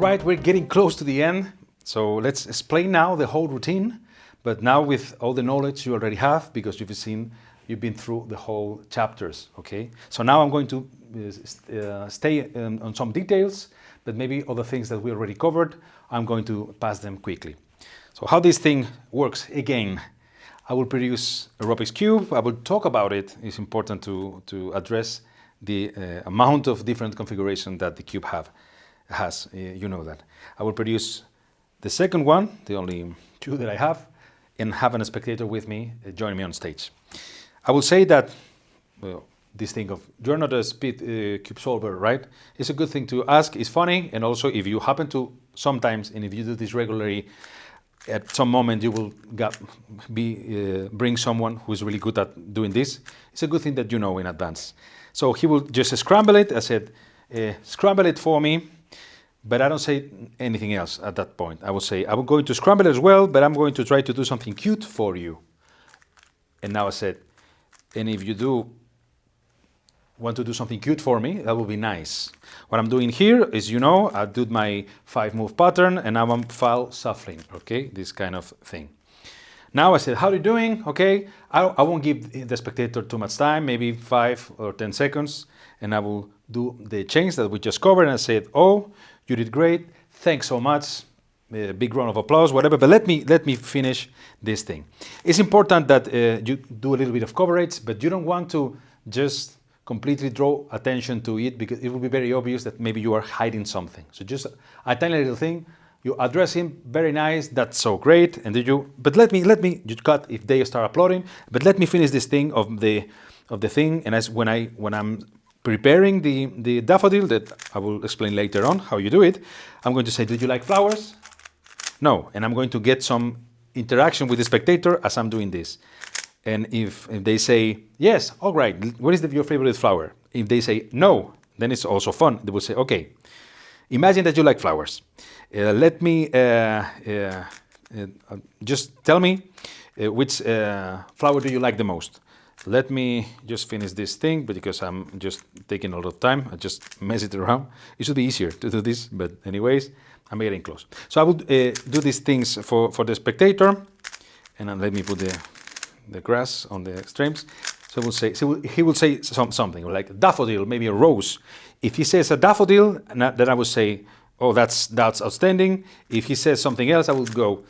right, we're getting close to the end. So let's explain now the whole routine, but now with all the knowledge you already have, because you've been through the whole chapters, okay? So now I'm going to stay on some details, but maybe other things that we already covered, I'm going to pass them quickly. So how this thing works, again, I will produce a Rubik's Cube, I will talk about it. It's important to address the amount of different configuration that the cube has, you know that. I will produce the second one, the only two that I have, and have a spectator with me, join me on stage. I will say that, well, this thing of, you're not a speed cube solver, right? It's a good thing to ask, it's funny, and also if you happen to sometimes, and if you do this regularly, at some moment you will bring someone who's really good at doing this. It's a good thing that you know in advance. So he will just scramble it. I said, scramble it for me, but I don't say anything else at that point. I will say, I'm going to scramble it as well, but I'm going to try to do something cute for you. And now I said, and if you do want to do something cute for me, that will be nice. What I'm doing here is, you know, I do my 5-move pattern and now I'm file shuffling, okay? This kind of thing. Now I said, how are you doing? Okay, I won't give the spectator too much time, maybe 5 or 10 seconds, and I will do the change that we just covered, and I said, oh, you did great, thanks so much, big round of applause, whatever, but let me finish this thing. It's important that you do a little bit of coverage, but you don't want to just completely draw attention to it, because it will be very obvious that maybe you are hiding something. So just a tiny little thing, you address him, very nice, that's so great, and but let me, you cut if they start applauding, but let me finish this thing of the thing, and when I'm preparing the daffodil, that I will explain later on how you do it, I'm going to say, did you like flowers? No, and I'm going to get some interaction with the spectator as I'm doing this. And if they say, yes, all right, what is your favorite flower? If they say no, then it's also fun. They will say, okay, imagine that you like flowers. Let me, just tell me which flower do you like the most? Let me just finish this thing, because I'm just taking a lot of time. I just mess it around. It should be easier to do this, but anyways, I'm getting close. So I will do these things for the spectator, and then let me put the grass on the extremes. So he will say something like daffodil, maybe a rose. If he says a daffodil, then I will say, oh, that's outstanding. If he says something else, I will go,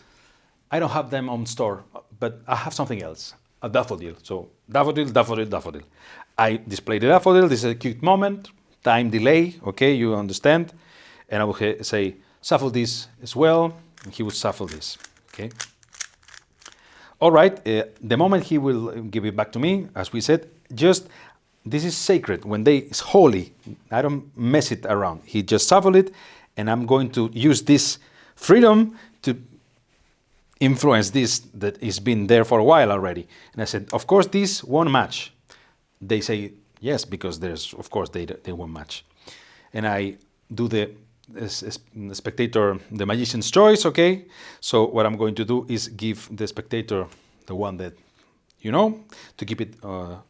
I don't have them on store, but I have something else, a daffodil. So daffodil, daffodil, daffodil. I display the daffodil. This is a cute moment, time delay, okay, you understand. And I will say, shuffle this as well. And he will shuffle this, okay. All right, the moment he will give it back to me, as we said, this is sacred. When it's holy, I don't mess it around. He just shuffle it, and I'm going to use this freedom to influence this that has been there for a while already. And I said, of course, this won't match. They say yes, because of course, they won't match. And I do the spectator the magician's choice, okay? So what I'm going to do is give the spectator the one that you know, to keep it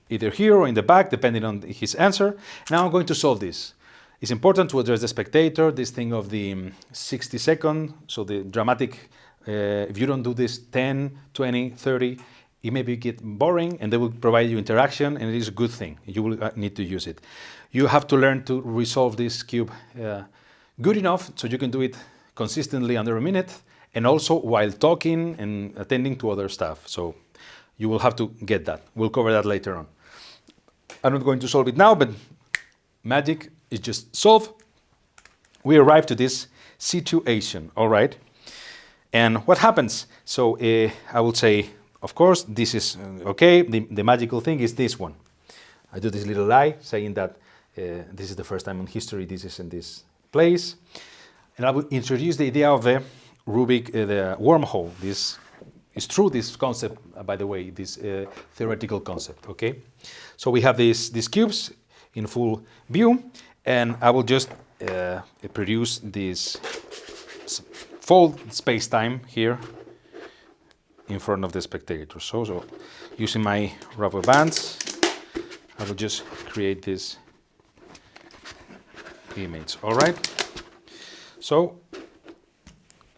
either here or in the back, depending on his answer. Now I'm going to solve this. It's important to address the spectator, this thing of the 60 second, so the dramatic, if you don't do this 10, 20, 30, it may get boring, and they will provide you interaction, and it is a good thing. You will need to use it. You have to learn to resolve this cube good enough so you can do it consistently under a minute, and also while talking and attending to other stuff. So you will have to get that. We'll cover that later on. I'm not going to solve it now, but magic is just solve. We arrive to this situation, all right? And what happens? So I will say, of course, this is okay. The magical thing is this one. I do this little lie saying that this is the first time in history this is in this place. And I will introduce the idea of the Rubik, the wormhole. This is true, this concept, by the way, this theoretical concept, okay? So we have these cubes in full view, and I will just produce this fold space-time here in front of the spectator. So using my rubber bands, I will just create this image, all right? So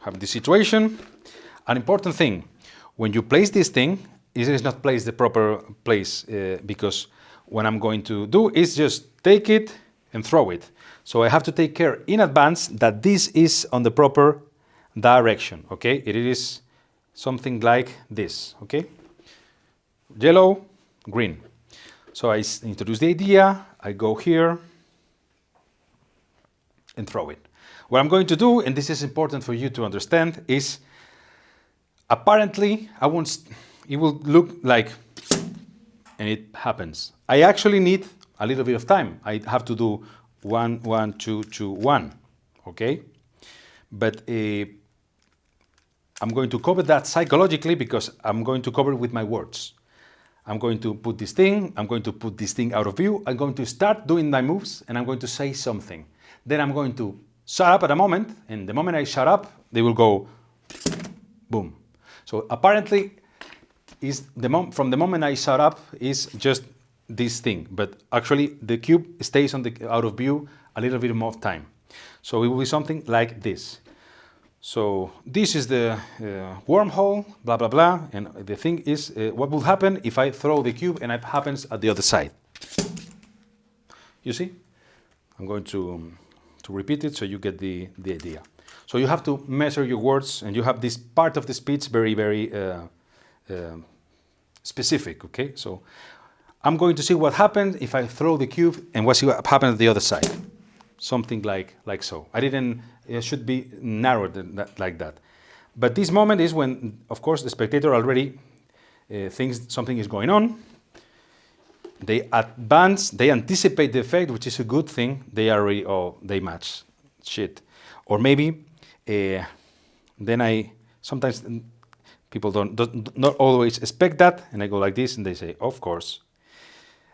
have this situation. An important thing, when you place this thing, it is not placed the proper place because what I'm going to do is just take it and throw it. So I have to take care in advance that this is on the proper direction, okay? It is something like this, okay? Yellow, green. So I introduce the idea, I go here and throw it. What I'm going to do, and this is important for you to understand, is apparently it will look like, and it happens. I actually need a little bit of time. I have to do 1, 1, 2, 2, 1, okay? But I'm going to cover that psychologically because I'm going to cover it with my words. I'm going to put this thing, I'm going to put this thing out of view, I'm going to start doing my moves, and I'm going to say something. Then I'm going to shut up at a moment, and the moment I shut up, they will go boom. So apparently, from the moment I shut up is just this thing, but actually the cube stays out of view a little bit more time. So it will be something like this. So this is the wormhole, blah, blah, blah. And the thing is, what will happen if I throw the cube and it happens at the other side? You see? I'm going to repeat it so you get the idea. So you have to measure your words, and you have this part of the speech very, very specific, okay? So I'm going to see what happens if I throw the cube and what happens at the other side. Something like so. It should be narrowed like that. But this moment is when, of course, the spectator already thinks something is going on. They advance, they anticipate the effect, which is a good thing. They already, they match. Shit. Or maybe, then sometimes people not always expect that, and I go like this, and they say, of course.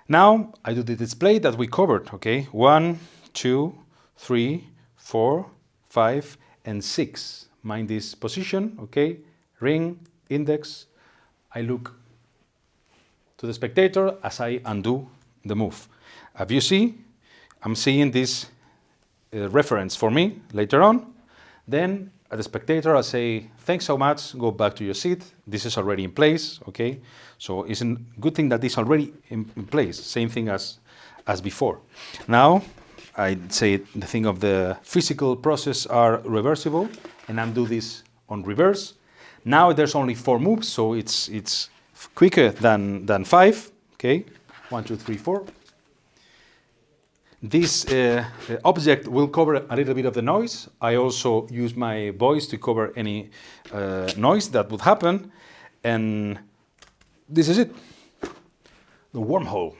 Now, I do the display that we covered, okay? 1, 2, 3, 4, 5, and 6. Mind this position, okay? Ring, index. I look to the spectator as I undo the move. As you see, I'm seeing this reference for me later on. Then, at the spectator, I'll say, thanks so much, go back to your seat. This is already in place, okay? So it's a good thing that this is already in place. Same thing as before. Now, I'd say the thing of the physical process are reversible, and I'm do this on reverse. Now there's only 4 moves, so it's quicker than 5. Okay, 1, 2, 3, 4. This object will cover a little bit of the noise. I also use my voice to cover any noise that would happen, and this is it. The wormhole.